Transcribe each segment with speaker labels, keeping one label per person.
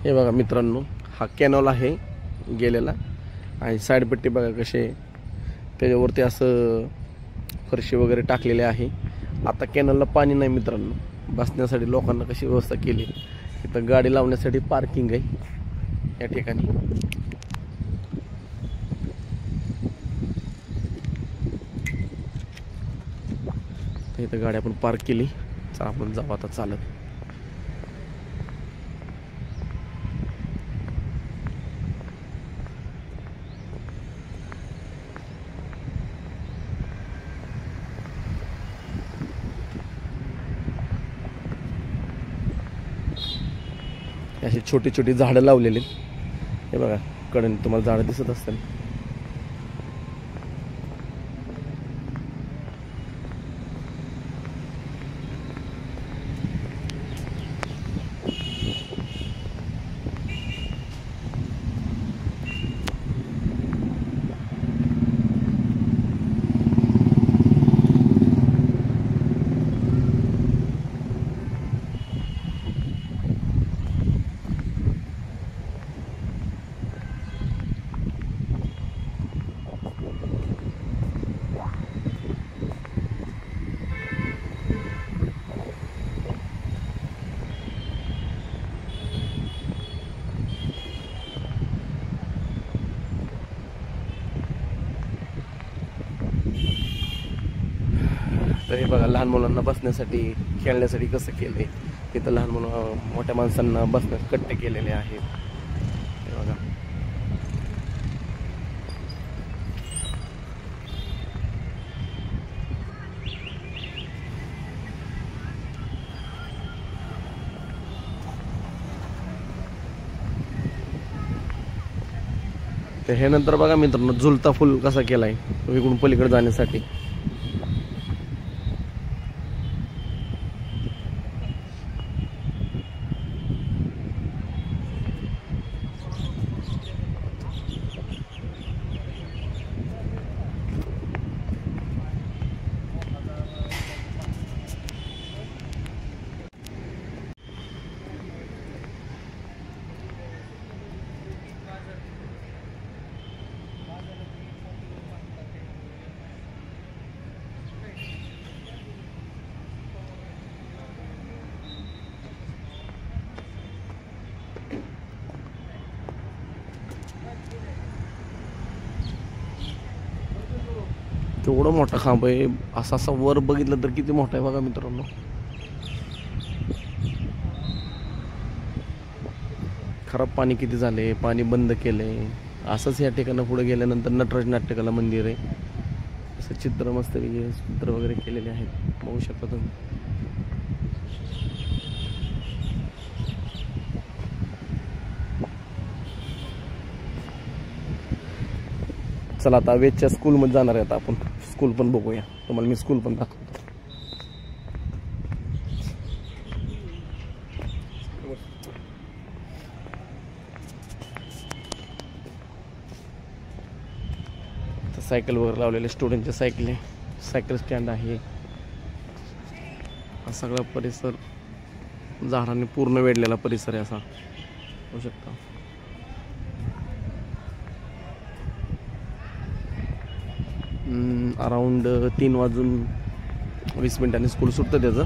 Speaker 1: हे बघा मित्रांनो, हा कॅनॉल आहे गेलेला आणि साईडपट्टी बघा कसे त्याच्यावरती असं फरशी वगैरे टाकलेले आहे. आता कॅनलला पाणी नाही मित्रांनो, बसण्यासाठी लोकांना कशी व्यवस्था केली. इथं गाडी लावण्यासाठी पार्किंग आहे या ठिकाणी. इथं गाडी आपण पार्क केली. चला आपण जाऊ आता चालत. अशी छोटी छोटी झाडं लावलेली. हे बघा कडेने तुम्हाला झाडं दिसत असतील. तर हे बघा लहान मुलांना बसण्यासाठी खेळण्यासाठी कसं केलंय. इथं लहान मुलं मोठ्या माणसांना बसण्यास कट्टे केलेले आहेत. हे बघा तर हे नंतर बघा मित्रांनो झुलता फुल कसा केलाय इकडून पलीकडे जाण्यासाठी. केवढा मोठा खांब आहे. असा असा वर बघितलं तर किती मोठा आहे बघा मित्रांनो. खराब पाणी किती झाले, पाणी बंद केलंय. असंच या ठिकाणी पुढे गेल्यानंतर नटराज नाट्यकला मंदिर आहे. असं चित्र मस्त चित्र वगैरे केलेले आहेत बघू शकता तुम्ही. चला आता वेदच्या स्कूलमध्ये जाणार आहे. आता आपण स्कूल पण बघूया. तुम्हाला मी स्कूल पण दाखवतो. सायकल वगैरे लावलेले स्टुडंटच्या सायकल स्टँड आहे. हा सगळा परिसर झाडांनी पूर्ण वेढलेला परिसर आहे असा बघू शकता. अराउंड 3:20 स्कूल सुटतं त्याचं.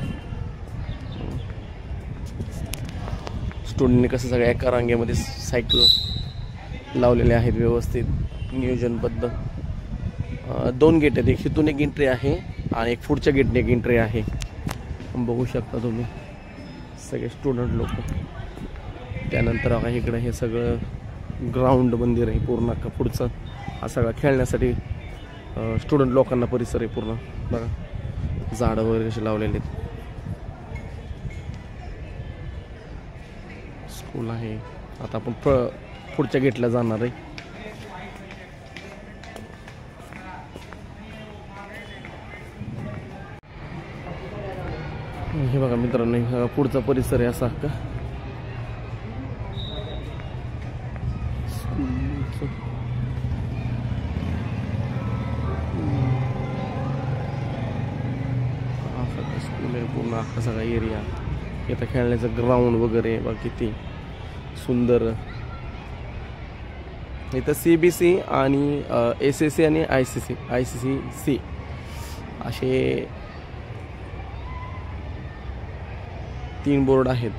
Speaker 1: स्टुडंटने कसं सगळ्या एका रांगेमध्ये सायकल लावलेले आहेत व्यवस्थित नियोजनबद्ध. 2 गेट आहेत. एक इथून एक एंट्री आहे आणि एक पुढच्या गेटने एक एंट्री आहे. बघू शकता तुम्ही सगळे स्टुडंट लोक. त्यानंतर बघा इकडं हे सगळं ग्राउंड मंदिर आहे पूर्ण का पुढचं. हा सगळा खेळण्यासाठी स्टुडंट लोकांना परिसर आहे पूर्ण. बघा झाडं वगैरे कसे लावलेले आहेत. स्कूल आहे. आता आपण पुढच्या गेटला जाणार आहे. हे बघा मित्रांनो पुढचा परिसर आहे असा का. स्कूल आहे पूर्ण अख्खा सगळा एरिया. इथं खेळण्याचं ग्राउंड वगैरे बघा किती सुंदर. इथं CBC आणि SSC आणि ICC असे 3 बोर्ड आहेत.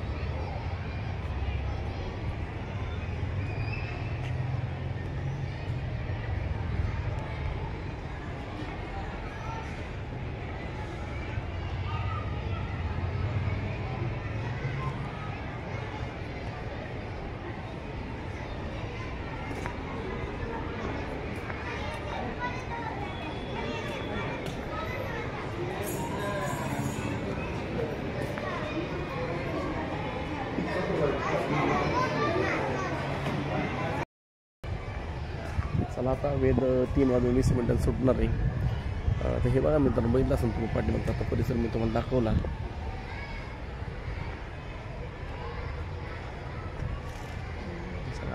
Speaker 1: चला आता वेद 3:20 सुटणार आहे. तर हे बघा मित्रांनो, बघितलं असेल तुम्ही पाठीमागचा आता परिसर मी तुम्हाला दाखवला.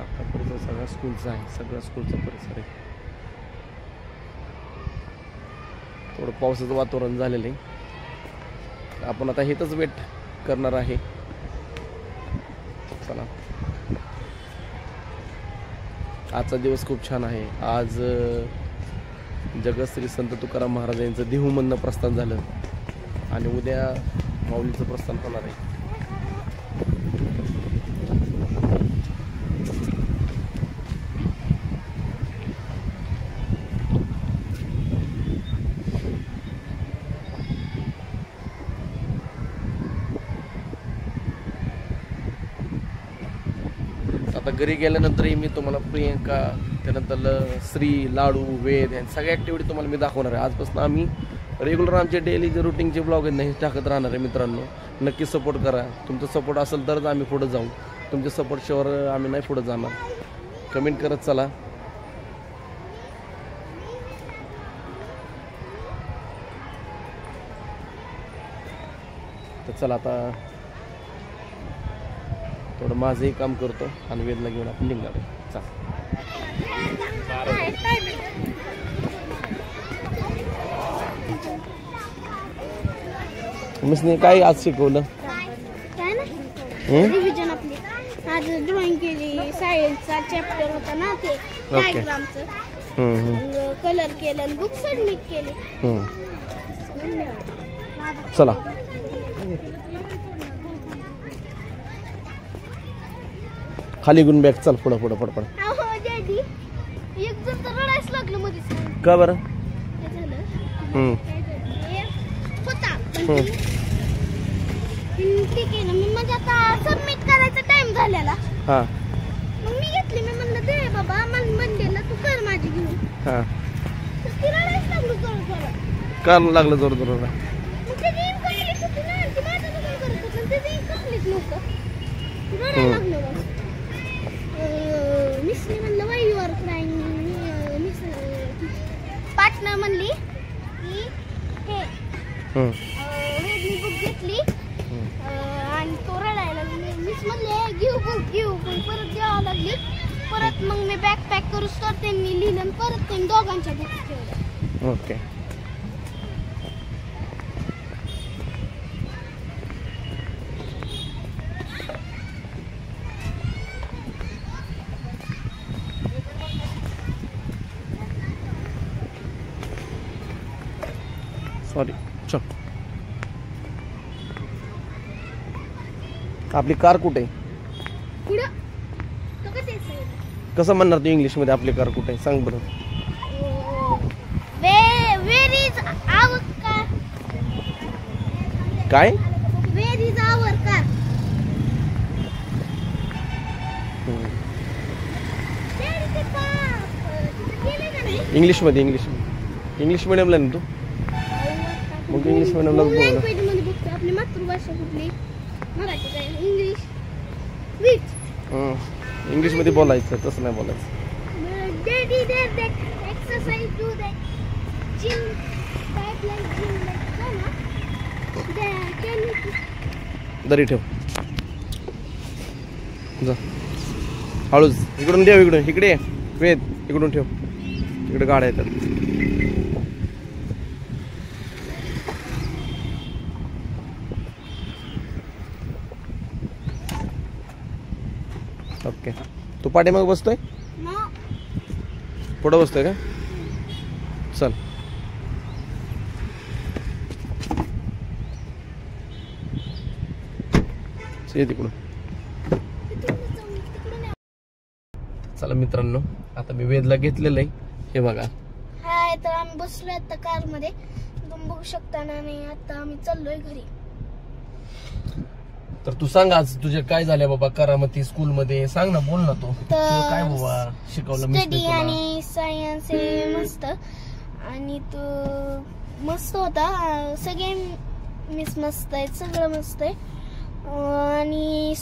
Speaker 1: आता परिसर सगळा स्कूलचा आहे, सगळा स्कूलचा परिसर आहे. थोडं पावसाचं वातावरण झालेलं आहे. आपण आता इथंच वेट करणार आहे. चला, आजचा दिवस खूप छान आहे. आज जगतश्री संत तुकाराम महाराज यांचं देहूमधनं प्रस्थान झालं आणि उद्या माऊलीचं प्रस्थान होणार आहे. आता घरी गेल्यानंतरही मी तुम्हाला प्रियंका, त्यानंतर श्री, लाडू, वेद यांच्या सगळ्या ॲक्टिव्हिटी तुम्हाला मी दाखवणार आहे. आजपासून आम्ही रेग्युलर आमचे डेली जे रुटीनचे ब्लॉग आहेत ना हे टाकत राहणार आहे. मित्रांनो, नक्की सपोर्ट करा. तुमचा सपोर्ट असेल तरच आम्ही पुढे जाऊ. तुमच्या सपोर्टशिवाय आम्ही नाही पुढे जाणार. कमेंट करत चला. तर चला आता थोडं माझंही काम करतो आणि वेदला घेऊन आपण निघणार आहे. मिसने काय आज शिकवलं?
Speaker 2: रिव्हिजन आपली आज ड्रॉइंग केली. सायन्सचा चॅप्टर होता ना ते डायग्रामचं. कलर केलं आणि बुक सबमिट केली.
Speaker 1: चला खाली गुण बॅग. चल पुढं पुढं पडपड.
Speaker 2: एकदम तर रडायच लागलं मध्येच.
Speaker 1: का बरं?
Speaker 2: होता ठीक आहे ना. मी म्हणजे आता सबमिट करायचा टाइम झालेला.
Speaker 1: हा
Speaker 2: मग मी घेतली. मी म्हणलं दे बाबा मला मंडेला तू कर माझी घेऊन.
Speaker 1: हा
Speaker 2: ती रडायच लागलो जोर
Speaker 1: का लागलं जोर जोर?
Speaker 2: मग त्याची इनकम्प्लीट होती ना. ती माझं दुकान करत होतं त्याचं इनकम्प्लीट नव्हतं. रडायला लागलो मग. मिसने म्हणलं why you are crying. Partner म्हणली की हे वेदनी बुक घेतली आणि तो रडायला. मिस म्हणले घेऊ बुक घेऊ. पण परत द्यावं लागली. परत मग मी बॅग पॅक करूच तर त्यांनी लिहिलं आणि परत त्यांनी दोघांच्या बुक ठेवल्या.
Speaker 1: ओके. सॉरी. चल आपली कार कुठे?
Speaker 2: पुढं तो
Speaker 1: कसं म्हणणार तू इंग्लिशमध्ये आपली कार कुठे? सांग बरं.
Speaker 2: वेर इज आवर कार.
Speaker 1: काय?
Speaker 2: वेर इज आवर कार.
Speaker 1: इंग्लिश मिडियमला ना तू? मग इंग्लिश मिडियमला बोल.
Speaker 2: लँग्वेजमध्ये बघतो. आपली मातृभाषा कुठली? मराठी काय इंग्लिश? विच
Speaker 1: इंग्लिशमध्ये बोलायचं, तसं नाही बोलायचं.
Speaker 2: Daddy there that exercise do that gym type like gym like ना.
Speaker 1: दरी ठेव. जा हळूच. इकडून ठेव. इकडे वेद इकडून ठेव. इकडे गाड्या येतात. ओके. तू पाठीमाग बसतोय,
Speaker 2: ना
Speaker 1: पुढं बसतोय का? चल. ये तिकडून. चला मित्रांनो, आता मी वेदला घेतलेलं आहे. हे बघा,
Speaker 2: हाय. तर आम्ही बसलोय आता कार मध्ये, तुम्ही बघू शकता ना. आणि आता आम्ही चाललोय घरी.
Speaker 1: तर तू सांग आज तुझे काय झाले बाबा करामती स्कूल मध्ये, सांग ना, बोल ना. तू काय बाबा शिकवलं मिस
Speaker 2: स्टडी आणि सायन्स हे मस्त. आणि तो मस्त होता. सगळे मिस मस्त आहेत, सगळं मस्त आहे. आणि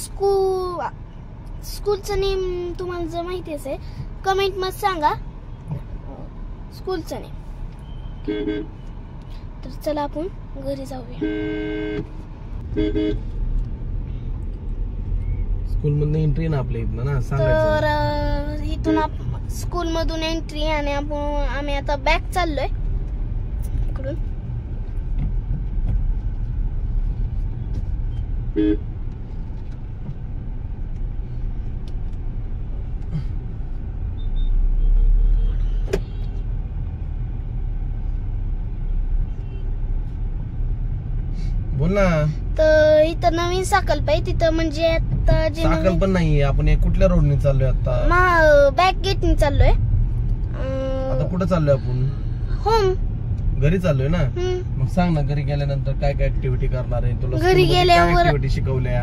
Speaker 2: स्कूलचं नेम तुम्हाला जर माहिती असेल कमेंट मध्ये सांगा स्कूलचं नेम. तर चला आपण घरी जाऊया.
Speaker 1: स्कूल मध्ये एंट्री ना आपल्या इथं ना,
Speaker 2: तर इथून स्कूल मधून एंट्री. आणि आम्ही आता बॅक चाललोय इकडून.
Speaker 1: बोल ना.
Speaker 2: तर इथं नवीन साकल्प आहे तिथं, म्हणजे आता जे
Speaker 1: साकल पण नाहीये. आपण कुठल्या रोडने चाललोय आता?
Speaker 2: बॅक गेटने चाललोय.
Speaker 1: आता कुठं चाललोय आपण?
Speaker 2: होम.
Speaker 1: घरी चाललोय ना. मग सांग ना, घरी गेल्यानंतर काय काय ऍक्टिव्हिटी करणार आहे? तुला
Speaker 2: घरी गेल्यावर
Speaker 1: ऍक्टिव्हिटी शिकवल्या?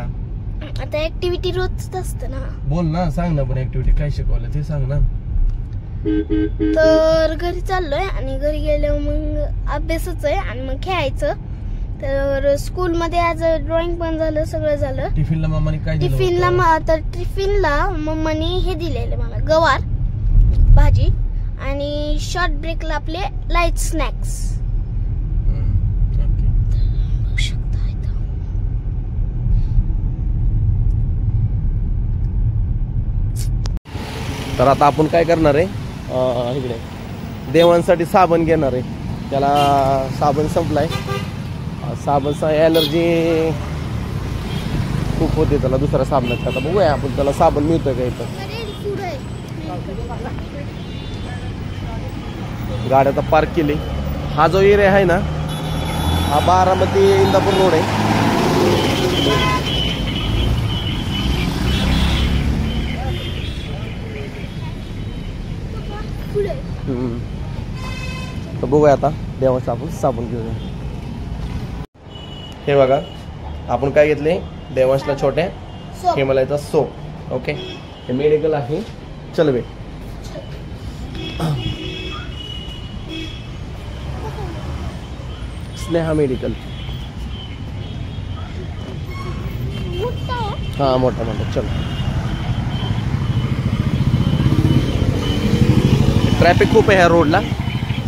Speaker 2: आता ऍक्टिव्हिटी रोजच असतं ना.
Speaker 1: बोल ना, सांग ना पण ऍक्टिव्हिटी काय शिकवल्या ते सांग ना.
Speaker 2: तर घरी चाललोय आणि घरी गेल्यावर मग अभ्यासच आहे आणि मग खेळायचं. तर स्कूल मध्ये आज ड्रॉइंग पण झालं, सगळं झालं.
Speaker 1: टिफिनला मम्माने काय दिलं?
Speaker 2: टिफिनला मम्माने हे दिलेले मला, गवार भाजी. आणि शॉर्ट ब्रेकला आपले लाईट स्नॅक्स.
Speaker 1: तर आता आपण काय करणार आहे, इकडे देवांसाठी साबण घेणार आहे. त्याला साबण संपलाय. साबणचा ॲलर्जी खूप होते त्याला दुसऱ्या साबणाचा. आता बघूया आपण त्याला साबण मिळतोय का इथं. गाड्या आता पार्क केली. हा जो एरिया आहे ना, हा बारामती इंदापूर रोड आहे. तर बघूया आता देवाचा आपण साबण घेऊया. हे बघा, आपण काय घेतले? देवांशला छोट्या हिमालयाचा सोप. ओके, हे मेडिकल आहे चलवे. स्नेहा मेडिकल. हा मोठा मोठा. चल, ट्रॅफिक खूप आहे ह्या रोडला.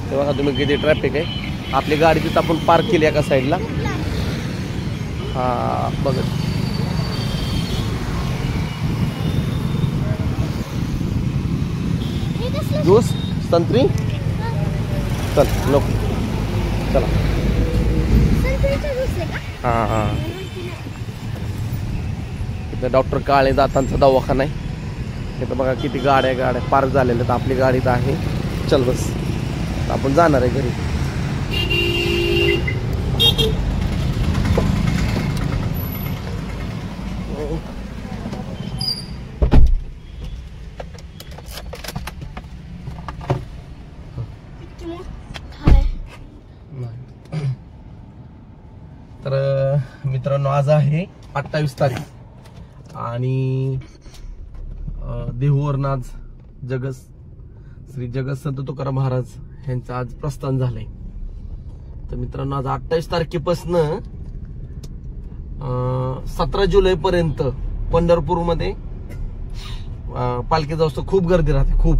Speaker 1: ते बघा तुम्ही किती ट्रॅफिक आहे. आपली गाडी तिथं आपण पार्क केली एका साईडला. हा बघत ज्यूस संत्री. चल नको, चला. हा हा, इथं डॉक्टर काळे दातांचा दवाखाना आहे. इथं बघा किती गाड्या पार्क झालेल्या आहेत. आपली गाडी तर आहे. चल बस, आपण जाणार आहे घरी. तर मित्रांनो, आज आहे 28 तारीख आणि देहूवरून आज श्री जगतसंत तुकाराम महाराज यांचं आज प्रस्थान झालंय. तर मित्रांनो, आज 28 तारखेपासून 17 जुलै पर्यंत पंढरपूरमध्ये पालखी जाऊस खूप गर्दी राहते, खूप.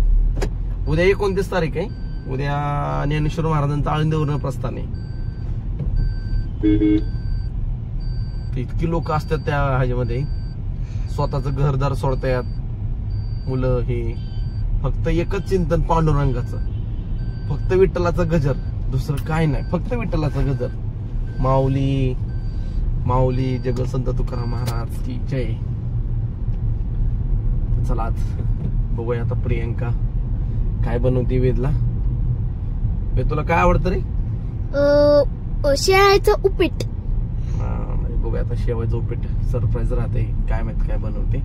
Speaker 1: उद्या 29 तारीख आहे. उद्या ज्ञानेश्वर महाराजांचं आळंदीवरून प्रस्थान आहे. इतकी लोक असतात त्या ह्याच्यामध्ये. स्वतःचं घरदार सोडतायत, मुलं. हे फक्त एकच चिंतन पांडुरंगाचं, फक्त विठ्ठलाचं गजर, दुसरं काय नाही. फक्त विठ्ठलाचं गजर. माऊली माऊली जगतसंत तुकाराम महाराज की जय. चला आज बघूया आता प्रियंका काय बनवते वेदला. वेद तुला काय आवडतं रे?
Speaker 2: शेळ्याचं उपीट.
Speaker 1: बघूया आता शेवायचं उपीट सरप्राईज राहते, काय माहित काय बनवते.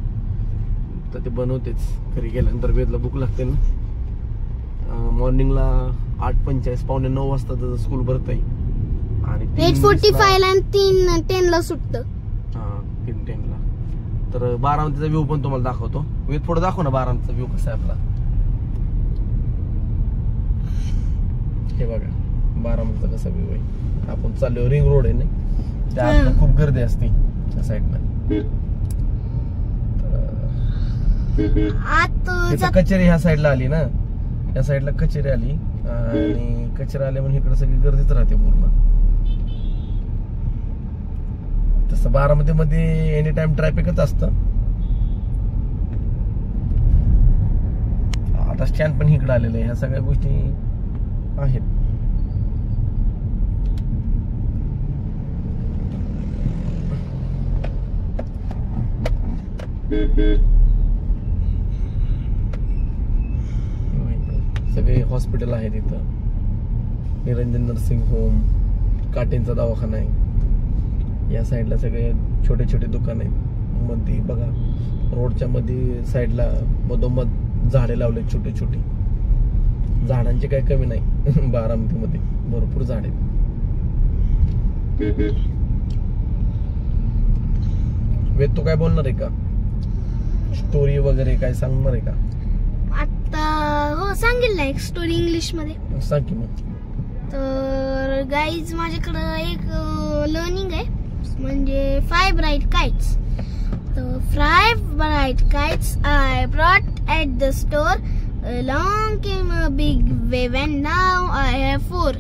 Speaker 1: तर ते बनवतेच, घरी गेल्यानंतर वेदला भूक लागते ना. मॉर्निंगला 8:45 पावणे 9 वाजता त्याचं स्कूल भरत आहे आणि
Speaker 2: 8:45 ला 3:10 ला सुटतं.
Speaker 1: हा 3:10 ला. तर बारामतीचा व्ह्यू पण तुम्हाला दाखवतो. वेद पुढे दाखव ना बारामतीचा व्ह्यू कसा आहे आपला. हे बघा बारामतीचा कसा व्ह्यू आहे. आपण चाललो रिंग रोड आहे ना, त्या खूप गर्दी असते त्या साईडला. कचेरी ह्या साईडला आली ना, या साईडला कचेरी आली आणि कचेरी आल्या म्हणून इकडे सगळी गर्दीच राहते पूर्ण. तसं बारामती मध्ये एनी टाइम ट्रॅफिकच असतं. आता स्टँड पण इकडे आलेलं आहे. ह्या सगळ्या गोष्टी आहेत. सगळे हॉस्पिटल आहेत इथं. निरंजन नर्सिंग होम, काटेंचा दवाखाना आहे. या साईडला सगळे छोटे छोटे दुकान आहेत. मध्ये बघा रोडच्या मध्ये साईडला मधोमध झाडे लावले छोटे छोटे. झाडांची काही कमी नाही बारामतीमध्ये, भरपूर झाड आहेत. वेद तू काय बोलणार आहे का? स्टोरी वगैरे काय सांगणार आहे का?
Speaker 2: आता हो सांगेल ना एक स्टोरी इंग्लिश मध्ये.
Speaker 1: सांग की मग.
Speaker 2: तर गाईज माझ्याकडं एक लर्निंग आहे, म्हणजे 5 bright kites. तर 5 bright kites I brought at the store. Along came a big wave and now I have 4.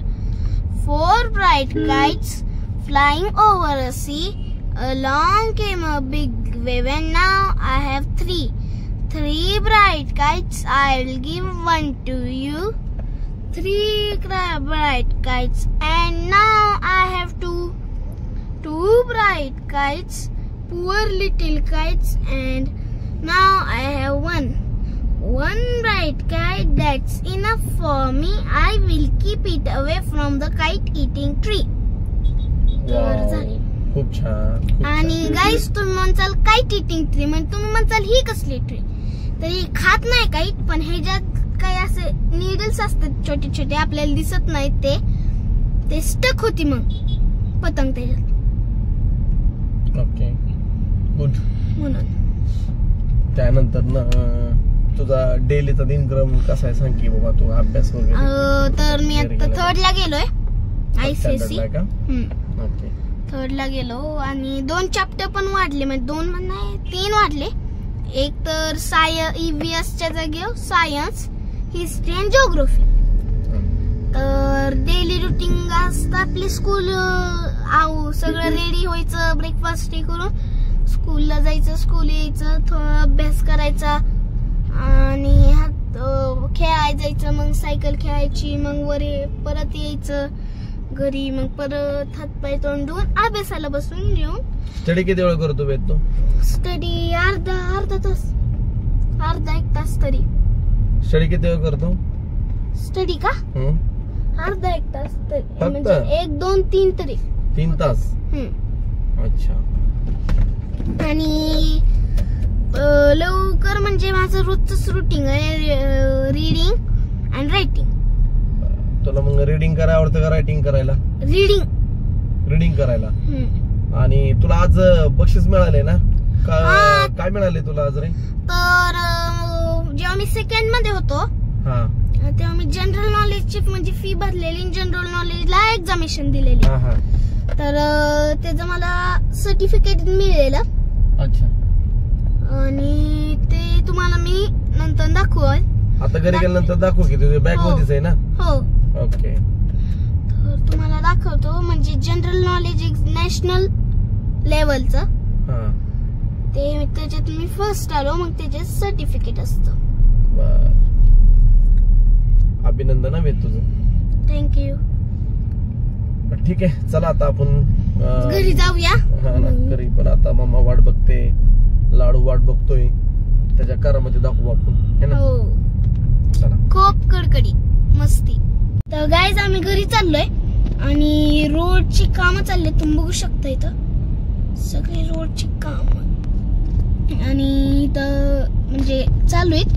Speaker 2: 4 bright kites flying over a sea. Along came a big wave and now I have 3. 3 bright kites, I will give one to you. 3 bright kites and now I have 2. 2 bright kites, poor little kites, and now I have 1. 1 bright kite, that's enough for me. I will keep it away from the kite eating tree.
Speaker 1: खूप छान.
Speaker 2: आणि गाईस तुम्ही म्हणताल kite eating tree, म्हणजे तुम्ही म्हणताल ही कसली tree. तरी खात नाही काईट, पण ह्याच्यात काही असे नीडल्स असतात छोटे छोटे, आपल्याला दिसत नाहीत. ते स्टक होती मग पतंग त्याच्यात.
Speaker 1: Okay good.
Speaker 2: म्हणून
Speaker 1: त्यानंतर ना तुझा डेलीचा दिनक्रम कसा आहे सांग की बाबा. तू अभ्यास वगैरे?
Speaker 2: तर मी आता 3rd ला गेलोय ICSE.
Speaker 1: ओके
Speaker 2: 3rd ला गेलो आणि 2 चॅप्टर पण वाढले, म्हणजे 2 नाही 3 वाढले. एक तर EVS च्या जागी सायन्स, हिस्ट्री अँड जिओग्राफी. तर डेली रुटीन असतं आपली. स्कूल सगळं रेडी व्हायचं, ब्रेकफास्ट करून स्कूलला जायचं, स्कूल यायचं, थोडा अभ्यास करायचा आणि खेळायला जायचं. मग सायकल खेळायची, मग वरे परत यायचं घरी, मग परत हातपाय तोंड धुवून अभ्यासाला बसून जेवून.
Speaker 1: स्टडी किती वेळ करतो वेद तू?
Speaker 2: स्टडी अर्धा तास, अर्धा 1 तास तरी.
Speaker 1: स्टडी किती वेळ करतो?
Speaker 2: स्टडी का? अर्धा 1 तास तरी, म्हणजे 1, 2, 3 तरी.
Speaker 1: 3 तास? अच्छा.
Speaker 2: आणि लवकर म्हणजे माझं रोजच रुटीन आहे रीडिंग अँड रायटिंग.
Speaker 1: तुला मग रीडिंग करायला आवडतं का रायटिंग करायला? रीडिंग करायला. आणि तुला आज बक्षीस मिळाले ना? काय मिळाले तुला आज रे?
Speaker 2: तर जेव्हा मी 2nd मध्ये होतो तेव्हा मी जनरल नॉलेजची म्हणजे फी भरलेली, जनरल नॉलेजला एक्झामिनेशन दिलेली. तर त्याचं मला सर्टिफिकेट मिळालेलं.
Speaker 1: अच्छा.
Speaker 2: आणि ते तुम्हाला मी नंतर दाखवल.
Speaker 1: आता घरी गेल्यानंतर दाखव की तुझ्या बॅग मध्येच आहे ना?
Speaker 2: हो.
Speaker 1: ओके.
Speaker 2: तर तुम्हाला दाखवतो, म्हणजे जनरल नॉलेज नॅशनल लेवलचं ते त्याच्यात मी फर्स्ट आलो, मग त्याच्यात सर्टिफिकेट असतं.
Speaker 1: अभिनंदन आहे तुझं.
Speaker 2: थँक्यू.
Speaker 1: ठीक आहे चला आता आपण
Speaker 2: घरी जाऊया.
Speaker 1: घरी पण आता मम्मा वाट बघते, लाडू वाट बघतोय. त्याच्या करामध्ये दाखवू आपण है ना.
Speaker 2: हो
Speaker 1: चला
Speaker 2: खूप कडकडी मस्ती. तर गाईज आम्ही घरी चाललोय आणि रोडची कामं चालले, तुम्ही बघू शकता इथं सगळी रोडची काम आणि इथं म्हणजे चालू आहेत.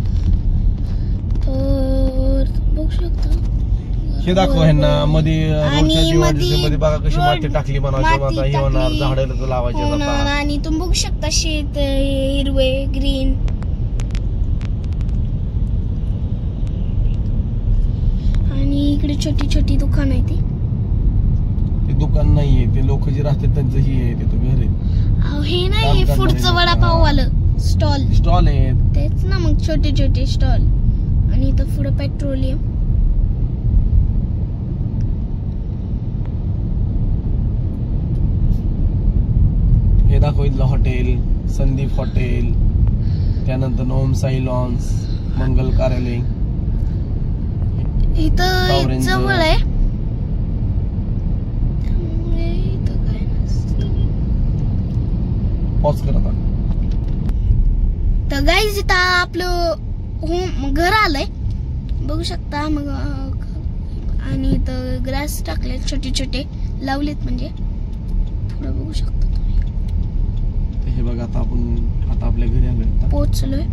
Speaker 2: तर बघू शकता
Speaker 1: हे दाखव ह्यांना मध्ये रोडच्या जीवामध्ये बघा कशी माती टाकली म्हणायचं. हे होणार झाडं लावायचे
Speaker 2: होणार आणि तुम्ही बघू शकता शेत हिरवे ग्रीन. आणि इकडे छोटी छोटी दुकान आहे. ते
Speaker 1: दुकान नाहीये, ते लोक जे राहतात त्यांचं हे आहे, तिथं घर आहे.
Speaker 2: हे नाही, हे फूडचं वडापाव वालं स्टॉल
Speaker 1: आहे
Speaker 2: तेच ना. मग छोटे छोटे स्टॉल आणि इथं पुढे पेट्रोलियम.
Speaker 1: हे दाखवितलं हॉटेल संदीप हॉटेल, त्यानंतर ओम साई लॉन्स, मंगल कार्यालय
Speaker 2: इथं जवळ आहे.
Speaker 1: पॉज कर आता.
Speaker 2: तर गाईज इथं आपलं होम घर आलंय बघू शकता. मग आणि इथं ग्रास टाकले छोटे छोटे लावलेत म्हणजे थोडं बघू शकता तुम्ही.
Speaker 1: हे बघा आता आपण आता आपल्या घरी आलोय,
Speaker 2: पोहोचलोय.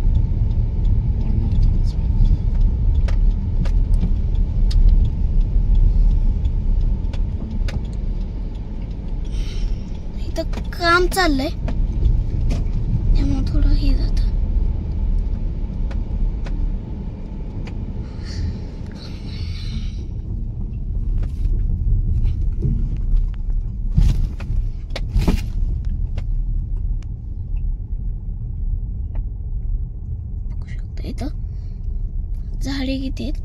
Speaker 2: इथं काम चाललंय त्यामुळे थोडं हे जात. इथं झाडे किती आहेत.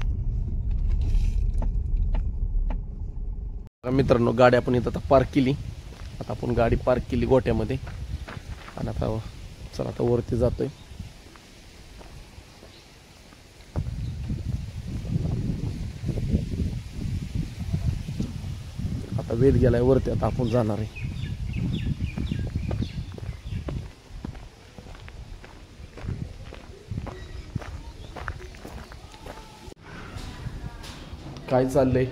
Speaker 1: मित्रांनो गाडी आपण इथं आता पार्क केली. आता आपण गाडी पार्क केली गोट्यामध्ये आणि आता चला आता वरती जातोय. आता वेध गेलाय वरती, आता आपण जाणार आहे. काय चाललंय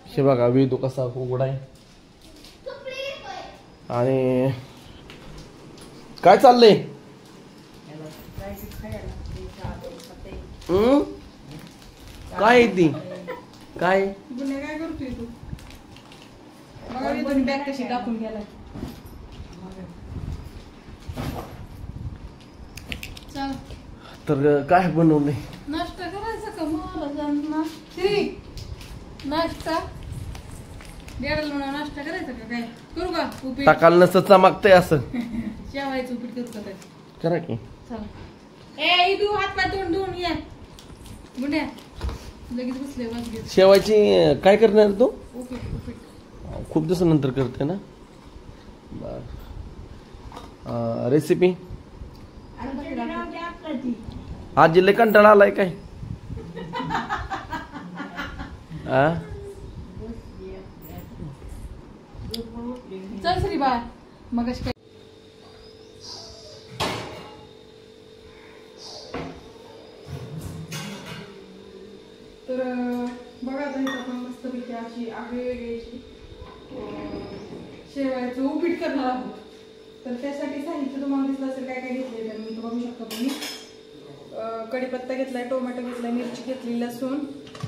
Speaker 1: हे बघा. वेदू कसा उघडा आहे आणि काय चाललंय. काय आहे ती काय
Speaker 3: काय करतोय तू. बघा बॅग कशी टाकून गेला.
Speaker 1: तर काय बनवलंय.
Speaker 3: नाश्ता करायचा का मला नाश्ता डेडल म्हणून नाश्ता करायचा का काय करू का. उपीट
Speaker 1: टाकाल नसतं चमकतंय असं.
Speaker 3: शेवायचं उपीट करू का काय
Speaker 1: करा की.
Speaker 3: चला ए इदू हात पाय तोंड धुवून ये गुंड्या लगेच बसले बस घेत.
Speaker 1: शेवायची काय करणार तू.
Speaker 3: उपीट उपीट
Speaker 1: खूप दिवसानंतर करते ना. रेसिपी आज लय कंटाळा आलाय काय.
Speaker 3: चल श्री बा मग काय. तर बघा आता इथं आपण मस्तपैकी अशी आगळी शेवायचं उपीट करणार आहोत. तर त्यासाठी साहित्य तुम्हाला दिसलं असेल काय काय घेतलंय. तर मी बघू शकता तुम्ही कढीपत्ता घेतलाय, टोमॅटो घेतलाय, मिरची घेतली, लसूण,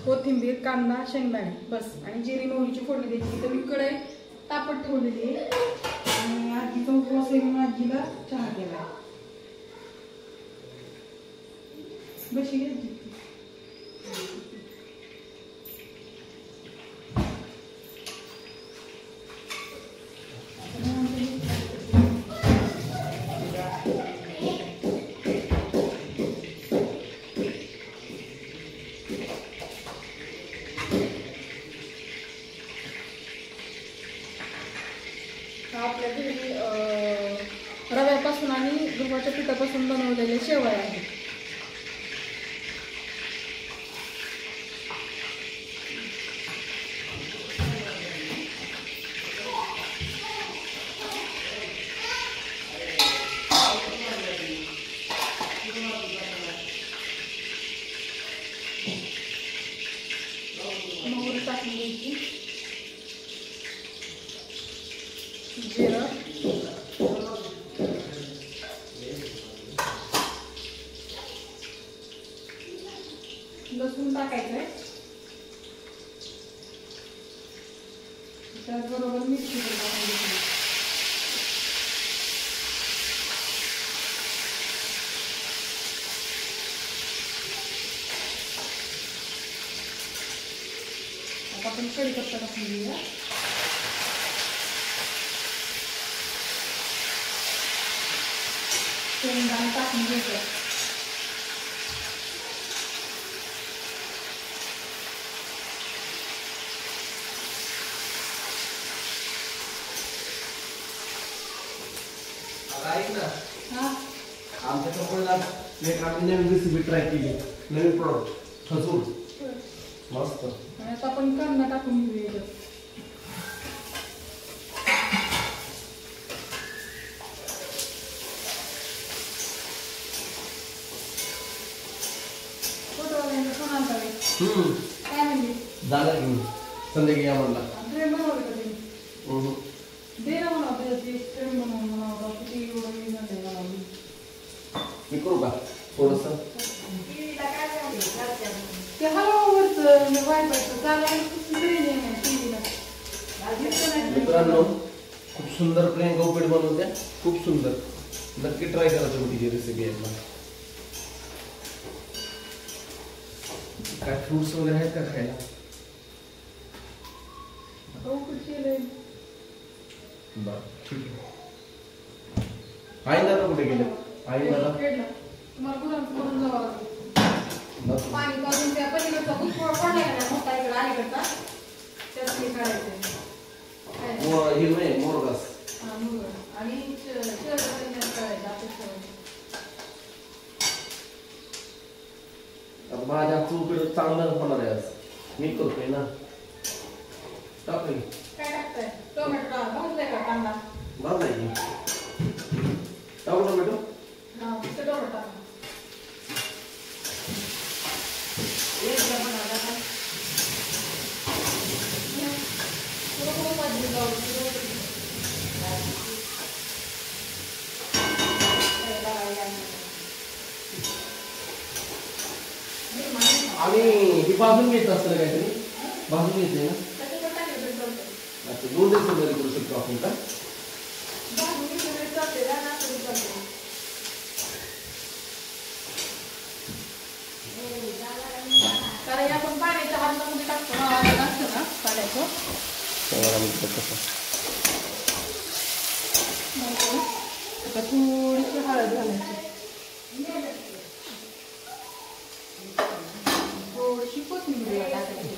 Speaker 3: कोथिंबीर, कांदा, शेंगदाणे बस आणि जिरी मोहरीची फोडणी द्यायची. तर मी कढई तापत ठेवलेली आहे आणि आजीचा उपवास आहे म्हणून आजीला चहा केलाय. बशी घ्यायची. आपल्या घरी रव्यापासून आणि गव्हाच्या पिठापासून बनवलेले शेवया आहेत. घ्यायची. जिरं, लसूण टाकायचंय. त्याचबरोबर मिरची पण टाकायची. आता आपण कढीपत्ता टाकून घेऊया. शेंगदाणे टाकून घ्यायचं. हा
Speaker 1: आमच्या कंपनीला एक आम्ही नवीन रेसिपी ट्राय केली, नवीन प्रॉडक्ट खजूर मस्त.
Speaker 3: आणि आता आपण कांदा टाकून घेऊया. काय म्हणजे
Speaker 1: झालं की संध्याकाळी या म्हणला
Speaker 3: ट्रेन बनवलं का ते? दे ना म्हणा ते ट्रेन बनवून म्हणा किती एवढं बनवली.
Speaker 1: मी करू का थोडस
Speaker 3: ते हलवावरच वायफायचं चालायला
Speaker 1: मित्रांनो, खूप सुंदर प्रियंका उपीट बनवत्या, खूप सुंदर. नक्की ट्राय करा तुम्ही तिची रेसिपी एकदा. काय फ्रुट्स वगैरे आहेत का खायला? बरं ठीक आहे. आई दादा कुठे गेले? आई दादा
Speaker 3: पाणी पाजून त्या पलीकडचा भुसफळ पडलाय ना मोठा इकडे अलीकडचा त्यात हे काढायचं.
Speaker 1: हिरवे मोरगास
Speaker 3: आणि
Speaker 1: माझ्या उपीट चांगलं होणार आहे आज. मी करतोय ना. टाकतोय
Speaker 3: काय टाकताय? टोमॅटो भाजलाय का कांदा?
Speaker 1: भाजलाय की टाकू टोमॅटो.
Speaker 3: हा टोमॅटो टाका.
Speaker 1: आणि ही भाजून घ्यायचं असतं काहीतरी, भाजून घ्यायचंय ना. अच्छा, 2 दिवस वगैरे करू शकतो आपण का?
Speaker 3: कारण आपण पाण्याच्या हातामध्ये टाकतो ना असतं ना पाण्याचं. आता थोडीशी हळद घालायची, थोडीशी कोथिंबीर टाकायची.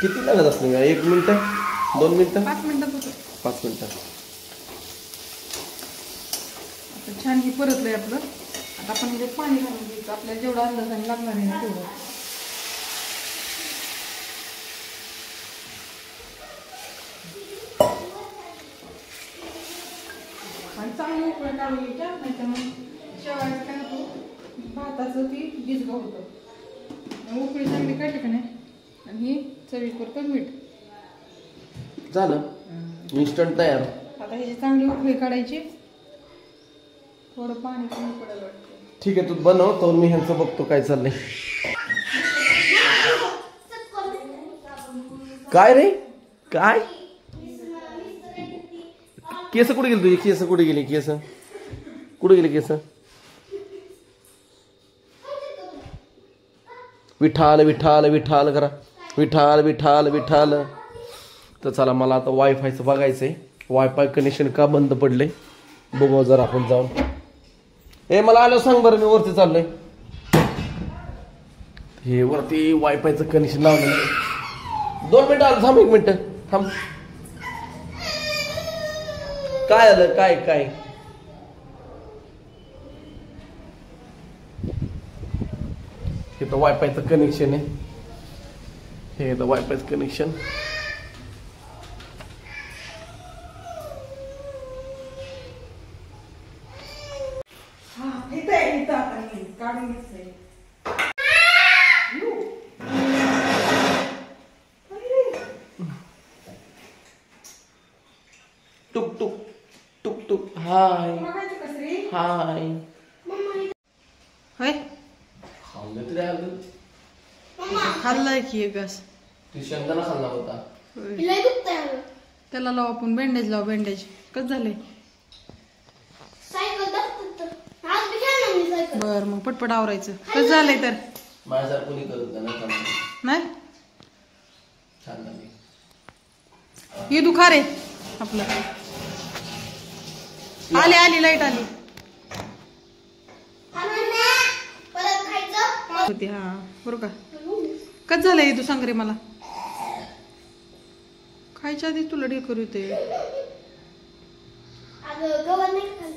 Speaker 1: किती लागत असतं? 1 मिनिट, 2 मिनिटं,
Speaker 3: 5 मिनिटात होतं.
Speaker 1: 5 मिनिटं.
Speaker 3: आता छान ही परतलंय आपलं. आता आपण ह्याच्यात पाणी घालून घ्यायचं आपल्याला जेवढं अंदाजाने लागणार आहे ना तेवढं. आणि चांगली उकळी काढून घ्यायच्या, नाही तर मग शेवाळ्याचं काय होतं भाताचं ती गिजगं होतं. उकळी चांगली काढली का नाही आणि ही चवीपुरतं मीठ
Speaker 1: झालं, इन्स्टंट तयार.
Speaker 3: आता ह्याची चांगली उकळी काढायची. थोडं पाणी कमी पडायला वाटतं.
Speaker 1: ठीक आहे, तू बनव तर मी ह्यांचं बघतो काय चाललंय. काय रे काय? केस कुठे गेली तुझी? केस कुठे गेली? केस कुठे गेली? केस विठाल विठाल विठाल करा. विठाल विठाल विठाल. तर चला, मला आता वायफायचं बघायचंय. वायफाय कनेक्शन का बंद पडले बघू जर आपण जाऊन. मला आलं सांग बरं, मी वरती चाललोय. हे वरती वायफायचं कनेक्शन लावलेलं आहे. 2 मिनिटं आलं, थांब 1 मिनिट थांब. काय आलं? काय काय? हे तर वायफायचं कनेक्शन आहे. हे तर वायफायचं कनेक्शन.
Speaker 3: काढून घेतलंय.
Speaker 1: टुक टुक टुक टुक. हाय
Speaker 3: बघायचं का श्री?
Speaker 1: हाय.
Speaker 3: होय
Speaker 1: खाऊन तरी आलं.
Speaker 3: खाल्लाय की एक घास.
Speaker 1: तू शेंगदाणा खाल्ला होता.
Speaker 2: लय दुखतंय अगं.
Speaker 3: त्याला लाव आपण बँडेज लाव. बँडेज कसं झालंय?
Speaker 2: सायकल दाखवत तर आज बी खेळणार मी सायकल.
Speaker 3: बर मग पटपट आवरायचं. कसं झालंय तर?
Speaker 1: माझ्यासारखं कोणी करत नाही.
Speaker 3: नाही
Speaker 1: छान झाली.
Speaker 3: हे दुखा रे आपलं. आली आली लाईट आली
Speaker 2: परत खायचं.
Speaker 3: होती. हा बरोबर का? कसं झालंय तू सांग रे मला. खायच्या आधी तुला ढेकर होते.
Speaker 2: अगं गव्हा नाही खाल्लं.